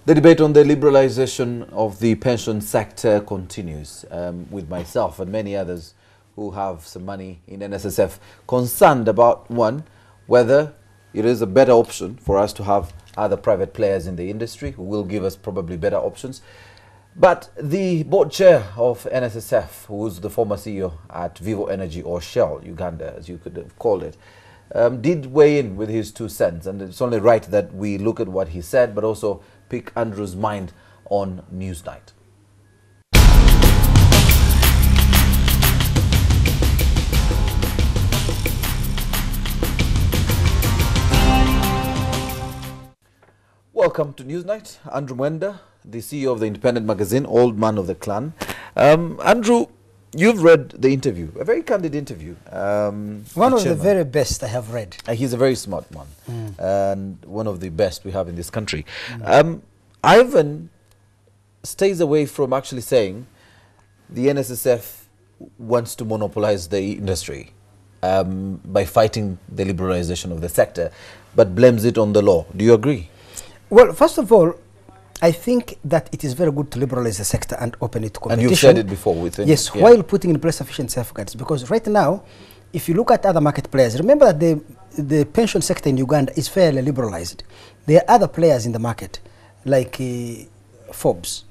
The debate on the liberalisation of the pension sector continues with myself and many others who have some money in NSSF concerned about, one, whether it is a better option for us to have other private players in the industry who will give us probably better options. But the board chair of NSSF, who's the former CEO at Vivo Energy, or Shell, Uganda, as you could have called it, did weigh in with his 2 cents. And it's only right that we look at what he said, but also pick Andrew's mind on Newsnight. Welcome to Newsnight. Andrew Mwenda, the CEO of the Independent magazine, old man of the clan. Andrew, you've read the interview, a very candid interview. One of the very best I have read. He's a very smart man, and one of the best we have in this country. Ivan stays away from actually saying the NSSF wants to monopolize the industry by fighting the liberalization of the sector, but blames it on the law. Do you agree? Well, first of all, I think that it is very good to liberalize the sector and open it to competition. And you've said it before. Yes, while putting in place sufficient safeguards. Because right now, if you look at other market players, remember that the pension sector in Uganda is fairly liberalized. There are other players in the market, like Forbes.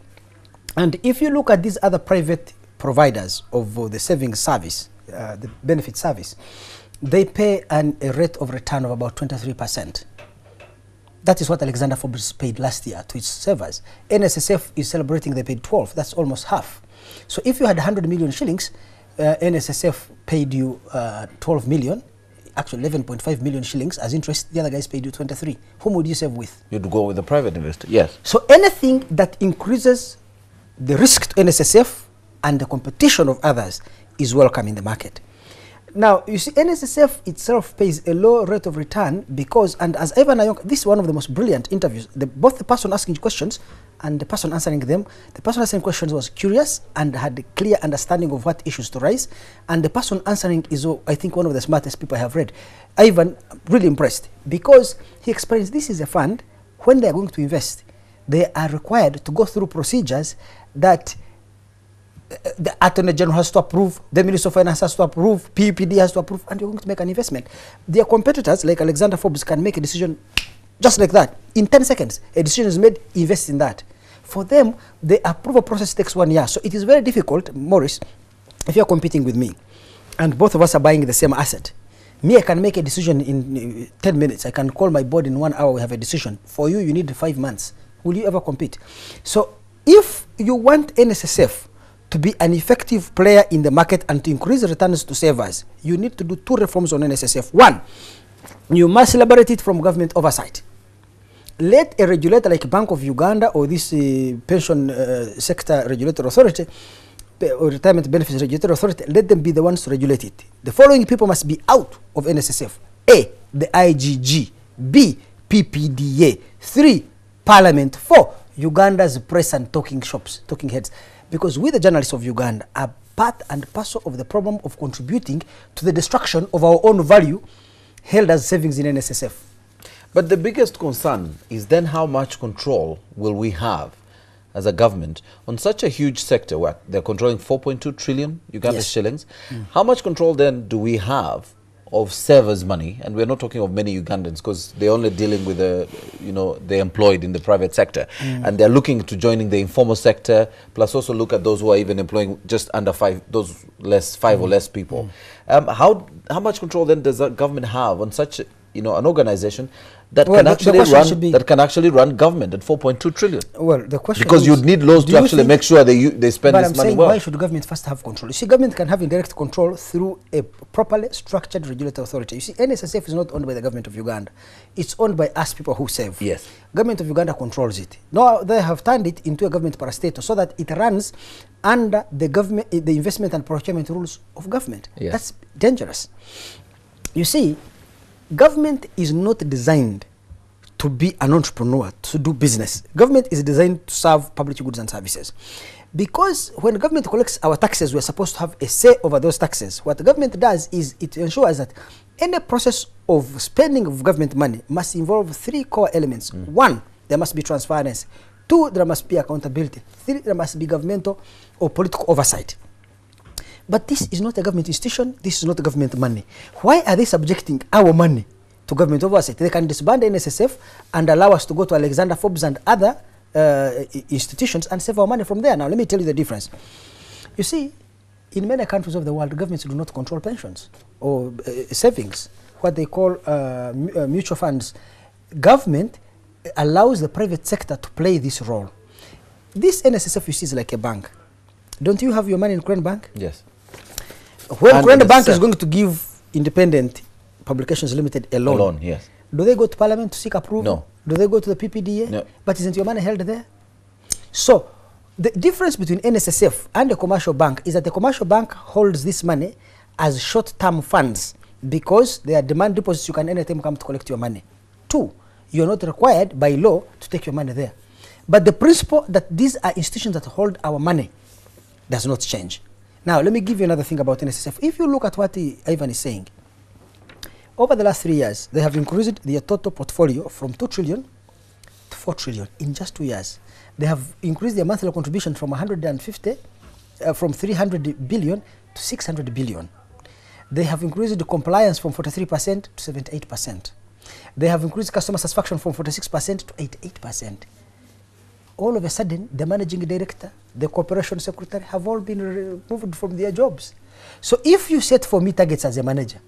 And if you look at these other private providers of the savings service, the benefit service, they pay a rate of return of about 23%. That is what Alexander Forbes paid last year to its savers. NSSF is celebrating they paid 12. That's almost half. So if you had 100 million shillings, NSSF paid you 12 million, actually 11.5 million shillings as interest. The other guys paid you 23. Whom would you save with? You'd go with the private investor, yes. So anything that increases the risk to NSSF and the competition of others is welcome in the market. Now, you see, NSSF itself pays a low rate of return because, and as Ivan Ayonk, this is one of the most brilliant interviews. Both the person asking questions and the person answering them, the person answering questions was curious and had a clear understanding of what issues to raise. And the person answering is, I think, one of the smartest people I have read. Ivan, really impressed because he explains this is a fund. When they are going to invest, they are required to go through procedures that the Attorney General has to approve, the Minister of Finance has to approve, PPD has to approve, and you're going to make an investment. Their competitors, like Alexander Forbes, can make a decision just like that. In 10 seconds, a decision is made, invest in that. For them, the approval process takes 1 year. So it is very difficult, Maurice, if you're competing with me, and both of us are buying the same asset. Me, I can make a decision in 10 minutes. I can call my board in 1 hour, we have a decision. For you, you need 5 months. Will you ever compete? So if you want NSSF to be an effective player in the market and to increase returns to savers, you need to do 2 reforms on NSSF. 1, you must liberate it from government oversight. Let a regulator like Bank of Uganda or this pension sector regulatory authority or retirement benefits regulatory authority, let them be the ones to regulate it. The following people must be out of NSSF. A, the IGG. B, PPDA. 3, Parliament. 4, Uganda's press and talking shops, talking heads. Because we, the journalists of Uganda, are part and parcel of the problem of contributing to the destruction of our own value held as savings in NSSF. But the biggest concern is then how much control will we have as a government on such a huge sector where they're controlling 4.2 trillion Uganda shillings. How much control then do we have of savers' money? And we're not talking of many Ugandans because they're only dealing with the, they're employed in the private sector. And they're looking to joining the informal sector, plus also look at those who are even employing just under 5 or less people. How much control then does the government have on such, an organization that can actually run government at 4.2 trillion? Well, the question because you'd need laws to actually make sure they spend this money well. Why should government first have control? You see, government can have indirect control through a properly structured regulatory authority. You see, NSSF is not owned by the government of Uganda. It's owned by us people who save. Yes. Government of Uganda controls it. Now they have turned it into a government parastatal so that it runs under the government, the investment and procurement rules of government. Yes. That's dangerous. You see, government is not designed to be an entrepreneur, to do business. Government is designed to serve public goods and services. Because when government collects our taxes, we're supposed to have a say over those taxes. What the government does is it ensures that any process of spending of government money must involve 3 core elements. 1, there must be transparency. 2, there must be accountability. 3, there must be governmental or political oversight. But this is not a government institution. This is not government money. Why are they subjecting our money to government oversight? They can disband the NSSF and allow us to go to Alexander Forbes and other institutions and save our money from there. Now, let me tell you the difference. You see, in many countries of the world, governments do not control pensions or savings, what they call mutual funds. Government allows the private sector to play this role. This NSSF, you see, is like a bank. Don't you have your money in Korean Bank? Yes. When Korean Bank is going to give Independent Publications Limited a loan, Yes. Do they go to Parliament to seek approval? No. Do they go to the PPDA? No. But isn't your money held there? So, the difference between NSSF and a commercial bank is that the commercial bank holds this money as short-term funds because they are demand deposits. You can anytime come to collect your money. 2, you're not required by law to take your money there. But the principle that these are institutions that hold our money does not change. Now, let me give you another thing about NSSF. If you look at what Ivan is saying, over the last 3 years, they have increased their total portfolio from 2 trillion to 4 trillion in just 2 years. They have increased their monthly contribution from 300 billion to 600 billion. They have increased the compliance from 43% to 78%. They have increased customer satisfaction from 46% to 88%. All of a sudden, the managing director, the corporation secretary have all been removed from their jobs. So if you set for me targets as a manager,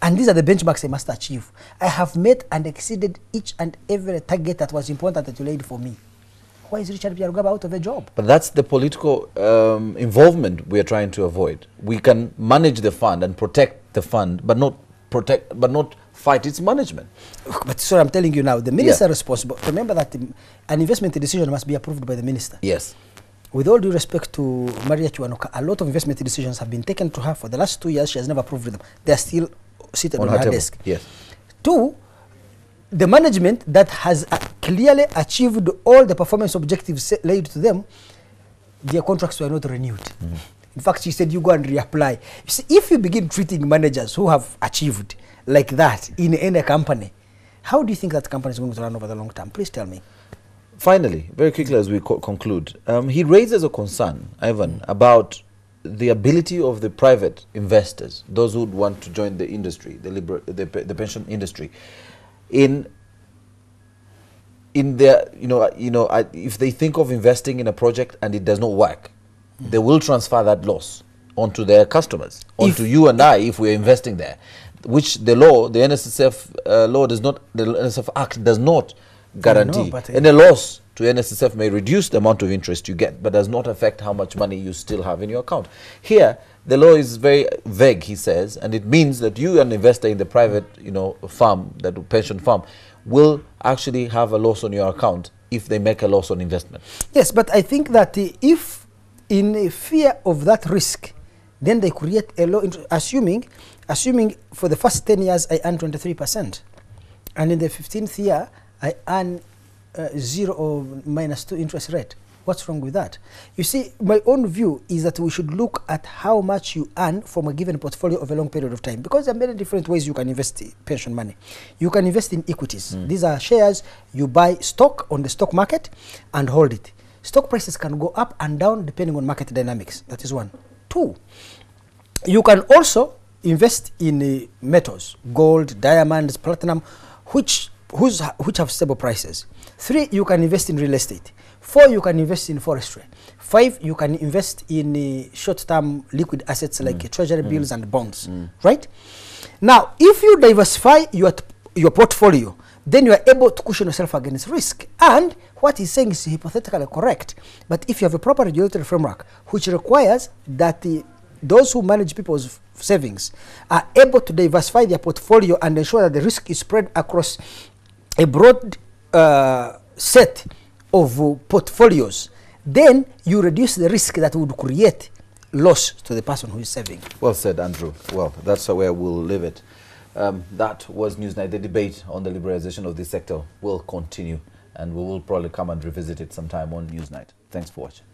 and these are the benchmarks I must achieve, I have met and exceeded each and every target that was important that you laid for me. Why is Richard Byarugaba out of a job? But that's the political involvement we are trying to avoid. We can manage the fund and protect the fund, but not fight its management. But so I'm telling you now, the minister is responsible. Remember that an investment decision must be approved by the minister. Yes. With all due respect to Maria Chiwanuka, a lot of investment decisions have been taken to her for the last 2 years. She has never approved them. They are still seated on her desk. Yes. 2, the management that has clearly achieved all the performance objectives laid to them, their contracts were not renewed. In fact, she said, you go and reapply. You see, if you begin treating managers who have achieved like that in any company, how do you think that company is going to run over the long term? Please tell me. Finally, very quickly as we conclude, he raises a concern, Ivan, about the ability of the private investors, those who would want to join the industry, the pension industry, in their, if they think of investing in a project and it does not work, they will transfer that loss onto their customers, onto you and I, if we're investing there, which the law, the NSSF law does not, the NSSF Act does not guarantee. And a loss to NSSF may reduce the amount of interest you get, but does not affect how much money you still have in your account. Here, the law is very vague, he says, and it means that you, an investor in the private, firm, that pension firm, will actually have a loss on your account if they make a loss on investment. Yes, but I think that if in fear of that risk, then they create a law, assuming for the first 10 years I earn 23%, and in the 15th year I earn 0 or -2 interest rate. What's wrong with that? You see, my own view is that we should look at how much you earn from a given portfolio of a long period of time, because there are many different ways you can invest pension money. You can invest in equities. These are shares. You buy stock on the stock market and hold it. Stock prices can go up and down depending on market dynamics. That is 1. 2, you can also invest in metals, gold, diamonds, platinum, which have stable prices. 3, you can invest in real estate. 4, you can invest in forestry. 5, you can invest in short-term liquid assets like treasury bills and bonds, right? Now, if you diversify your portfolio, then you are able to cushion yourself against risk. And what he's saying is hypothetically correct. But if you have a proper regulatory framework, which requires that those who manage people's savings are able to diversify their portfolio and ensure that the risk is spread across a broad set of portfolios, then you reduce the risk that would create loss to the person who is saving. Well said, Andrew. Well, that's where we'll leave it. That was Newsnight. The debate on the liberalization of this sector will continue, and we will probably come and revisit it sometime on Newsnight. Thanks for watching.